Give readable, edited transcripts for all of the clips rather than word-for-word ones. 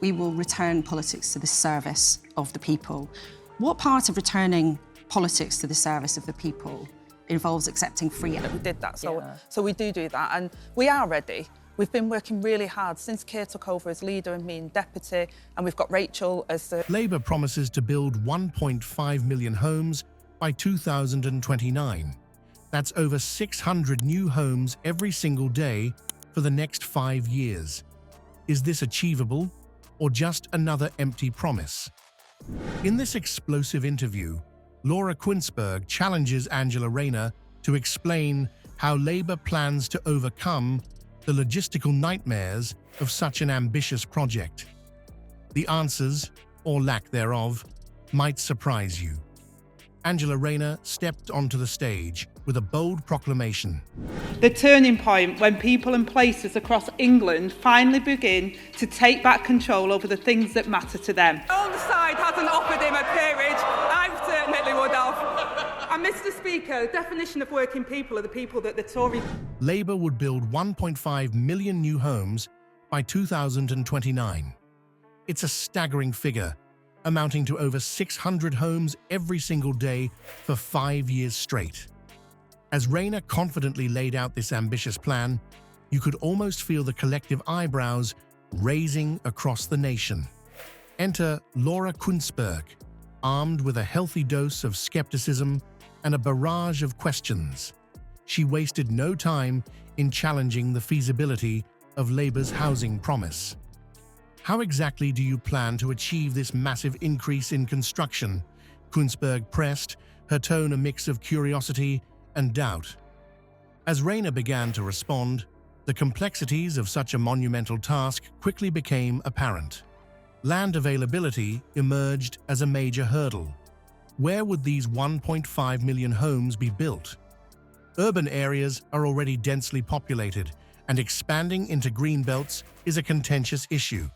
We will return politics to the service of the people. What part of returning politics to the service of the people involves accepting free? We did that, so we do that, and we are ready. We've been working really hard since Keir took over as leader and me in deputy, and we've got Rachel as the... Labour promises to build 1.5 million homes by 2029. That's over 600 new homes every single day for the next 5 years. Is this achievable, or just another empty promise? In this explosive interview, Laura Kuenssberg challenges Angela Rayner to explain how Labour plans to overcome the logistical nightmares of such an ambitious project. The answers, or lack thereof, might surprise you. Angela Rayner stepped onto the stage with a bold proclamation. The turning point when people and places across England finally begin to take back control over the things that matter to them. On the side hasn't offered him a peerage, I certainly would have. And Mr Speaker, the definition of working people are the people that the Tory... Labour would build 1.5 million new homes by 2029. It's a staggering figure, amounting to over 600 homes every single day for 5 years straight. As Rayner confidently laid out this ambitious plan, you could almost feel the collective eyebrows raising across the nation. Enter Laura Kuenssberg, armed with a healthy dose of skepticism and a barrage of questions. She wasted no time in challenging the feasibility of Labour's housing promise. How exactly do you plan to achieve this massive increase in construction? Kuenssberg pressed, her tone a mix of curiosity and doubt. As Rayner began to respond, the complexities of such a monumental task quickly became apparent. Land availability emerged as a major hurdle. Where would these 1.5 million homes be built? Urban areas are already densely populated, and expanding into green belts is a contentious issue.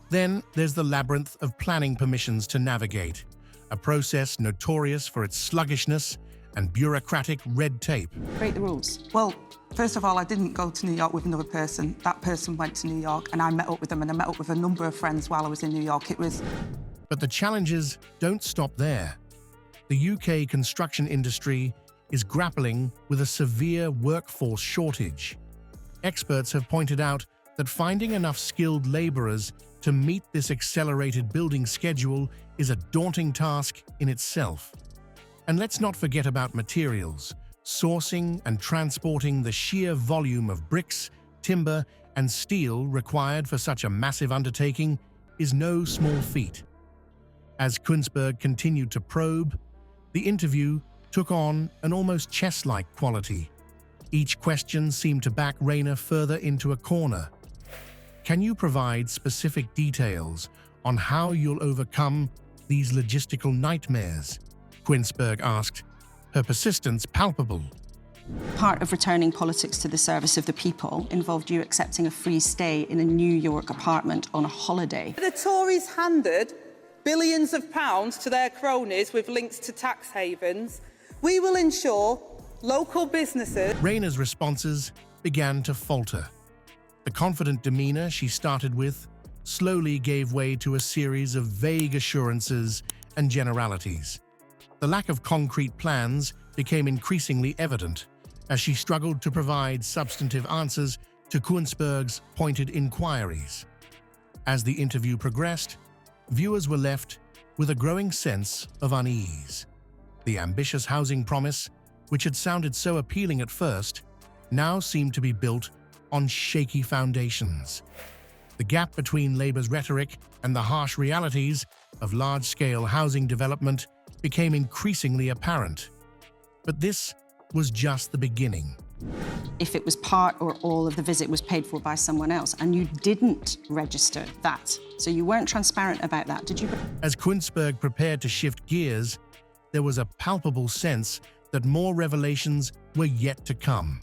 Then there's the labyrinth of planning permissions to navigate, a process notorious for its sluggishness and bureaucratic red tape. Break the rules. Well, first of all, I didn't go to New York with another person. That person went to New York, and I met up with them, and I met up with a number of friends while I was in New York. But the challenges don't stop there. The UK construction industry is grappling with a severe workforce shortage. Experts have pointed out that finding enough skilled labourers to meet this accelerated building schedule is a daunting task in itself. And let's not forget about materials. Sourcing and transporting the sheer volume of bricks, timber, and steel required for such a massive undertaking is no small feat. As Kuenssberg continued to probe, the interview took on an almost chess-like quality. Each question seemed to back Rayner further into a corner. Can you provide specific details on how you'll overcome these logistical nightmares? Kuenssberg asked, her persistence palpable. Part of returning politics to the service of the people involved you accepting a free stay in a New York apartment on a holiday. The Tories handed billions of pounds to their cronies with links to tax havens. We will ensure local businesses... Rayner's responses began to falter. The confident demeanour she started with slowly gave way to a series of vague assurances and generalities. The lack of concrete plans became increasingly evident as she struggled to provide substantive answers to Kuenssberg's pointed inquiries. As the interview progressed, viewers were left with a growing sense of unease. The ambitious housing promise, which had sounded so appealing at first, now seemed to be built on shaky foundations. The gap between Labour's rhetoric and the harsh realities of large-scale housing development became increasingly apparent. But this was just the beginning. If it was part or all of the visit was paid for by someone else, and you didn't register that, so you weren't transparent about that, did you? As Kuenssberg prepared to shift gears, there was a palpable sense that more revelations were yet to come.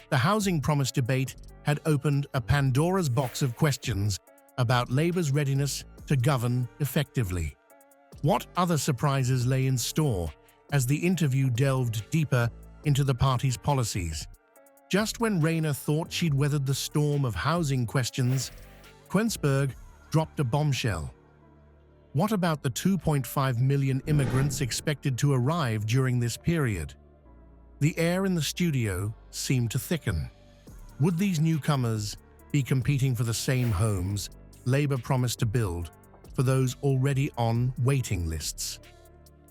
The housing promise debate had opened a Pandora's box of questions about Labour's readiness to govern effectively. What other surprises lay in store as the interview delved deeper into the party's policies? Just when Rayner thought she'd weathered the storm of housing questions, Kuenssberg dropped a bombshell. What about the 2.5 million immigrants expected to arrive during this period? The air in the studio seemed to thicken. Would these newcomers be competing for the same homes Labour promised to build for those already on waiting lists?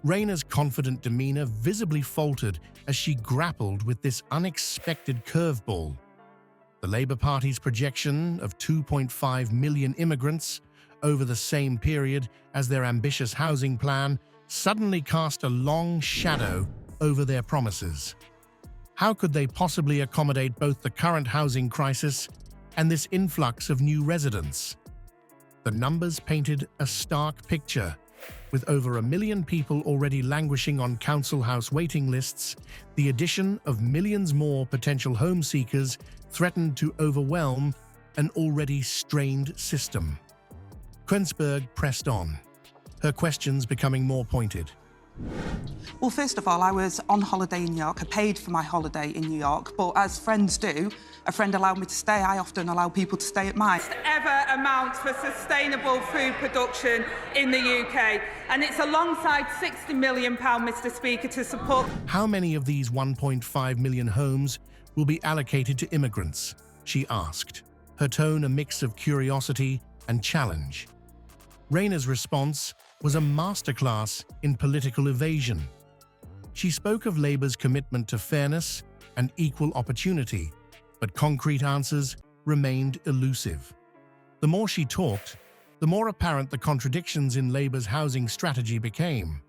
Rayner's confident demeanour visibly faltered as she grappled with this unexpected curveball. The Labour Party's projection of 2.5 million immigrants over the same period as their ambitious housing plan suddenly cast a long shadow over their promises. How could they possibly accommodate both the current housing crisis and this influx of new residents? The numbers painted a stark picture. With over 1 million people already languishing on council house waiting lists, the addition of millions more potential home seekers threatened to overwhelm an already strained system. Kuenssberg pressed on, her questions becoming more pointed. Well, first of all, I was on holiday in New York. I paid for my holiday in New York, but as friends do, a friend allowed me to stay. I often allow people to stay at mine. Ever amount for sustainable food production in the UK, and it's alongside £60 million, Mr. Speaker, to support. How many of these 1.5 million homes will be allocated to immigrants? She asked, her tone a mix of curiosity and challenge. Rayner's response was a masterclass in political evasion. She spoke of Labour's commitment to fairness and equal opportunity, but concrete answers remained elusive. The more she talked, the more apparent the contradictions in Labour's housing strategy became.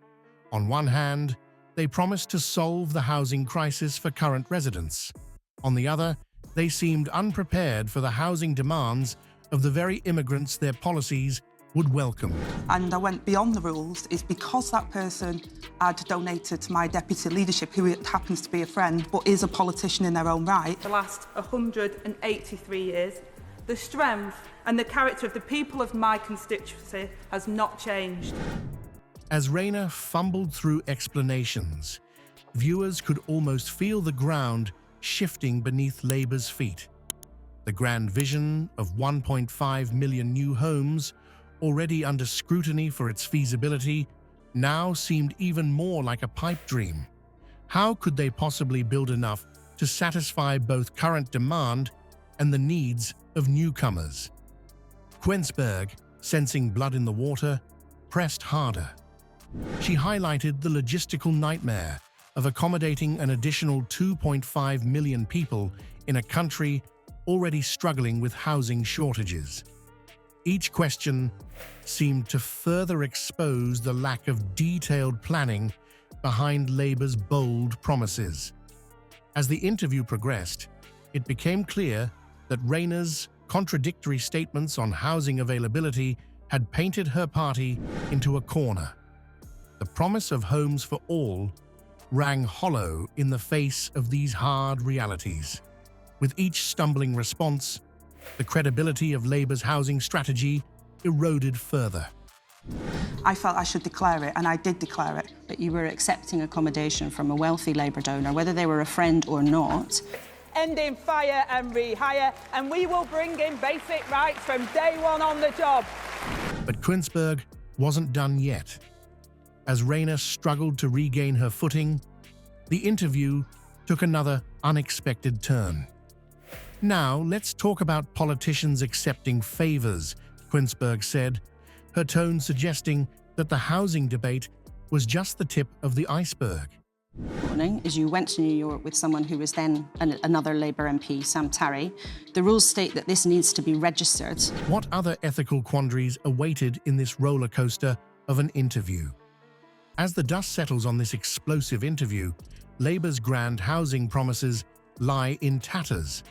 On one hand, they promised to solve the housing crisis for current residents. On the other, they seemed unprepared for the housing demands of the very immigrants their policies would welcome. And I went beyond the rules is because that person had donated to my deputy leadership, who happens to be a friend, but is a politician in their own right. The last 183 years, the strength and the character of the people of my constituency has not changed. As Rayner fumbled through explanations, viewers could almost feel the ground shifting beneath Labour's feet. The grand vision of 1.5 million new homes, already under scrutiny for its feasibility, now seemed even more like a pipe dream. How could they possibly build enough to satisfy both current demand and the needs of newcomers? Kuenssberg, sensing blood in the water, pressed harder. She highlighted the logistical nightmare of accommodating an additional 2.5 million people in a country already struggling with housing shortages. Each question seemed to further expose the lack of detailed planning behind Labour's bold promises. As the interview progressed, it became clear that Rayner's contradictory statements on housing availability had painted her party into a corner. The promise of homes for all rang hollow in the face of these hard realities. With each stumbling response, the credibility of Labour's housing strategy eroded further. I felt I should declare it, and I did declare it. But you were accepting accommodation from a wealthy Labour donor, whether they were a friend or not. Ending fire and rehire, and we will bring in basic rights from day one on the job. But Kuenssberg wasn't done yet. As Rayner struggled to regain her footing, the interview took another unexpected turn. Now, let's talk about politicians accepting favours, Kuenssberg said, her tone suggesting that the housing debate was just the tip of the iceberg. Morning, as you went to New York with someone who was then another Labour MP, Sam Tarry. The rules state that this needs to be registered. What other ethical quandaries awaited in this roller coaster of an interview? As the dust settles on this explosive interview, Labour's grand housing promises lie in tatters.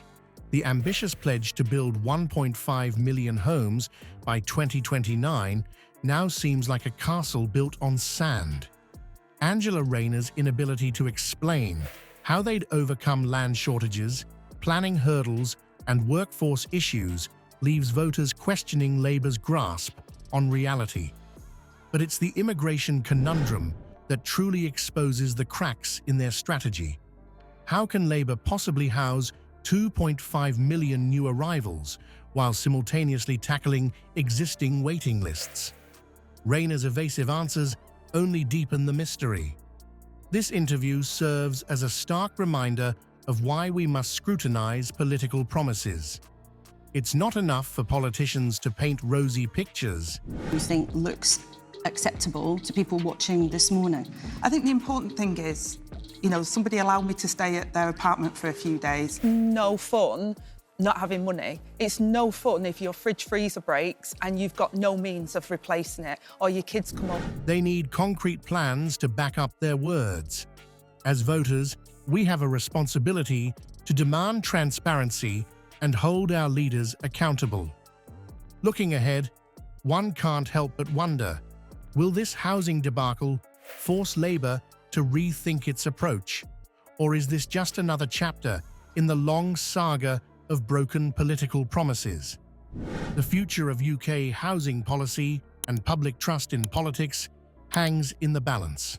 The ambitious pledge to build 1.5 million homes by 2029 now seems like a castle built on sand. Angela Rayner's inability to explain how they'd overcome land shortages, planning hurdles, and workforce issues leaves voters questioning Labour's grasp on reality. But it's the immigration conundrum that truly exposes the cracks in their strategy. How can Labour possibly house 2.5 million new arrivals while simultaneously tackling existing waiting lists. Rayner's evasive answers only deepen the mystery. This interview serves as a stark reminder of why we must scrutinize political promises. It's not enough for politicians to paint rosy pictures. You think looks acceptable to people watching this morning? I think the important thing is, somebody allowed me to stay at their apartment for a few days. No fun not having money. It's no fun if your fridge freezer breaks and you've got no means of replacing it, or your kids come up. They need concrete plans to back up their words. As voters, we have a responsibility to demand transparency and hold our leaders accountable. Looking ahead, one can't help but wonder, will this housing debacle force Labour to rethink its approach? Or is this just another chapter in the long saga of broken political promises? The future of UK housing policy and public trust in politics hangs in the balance.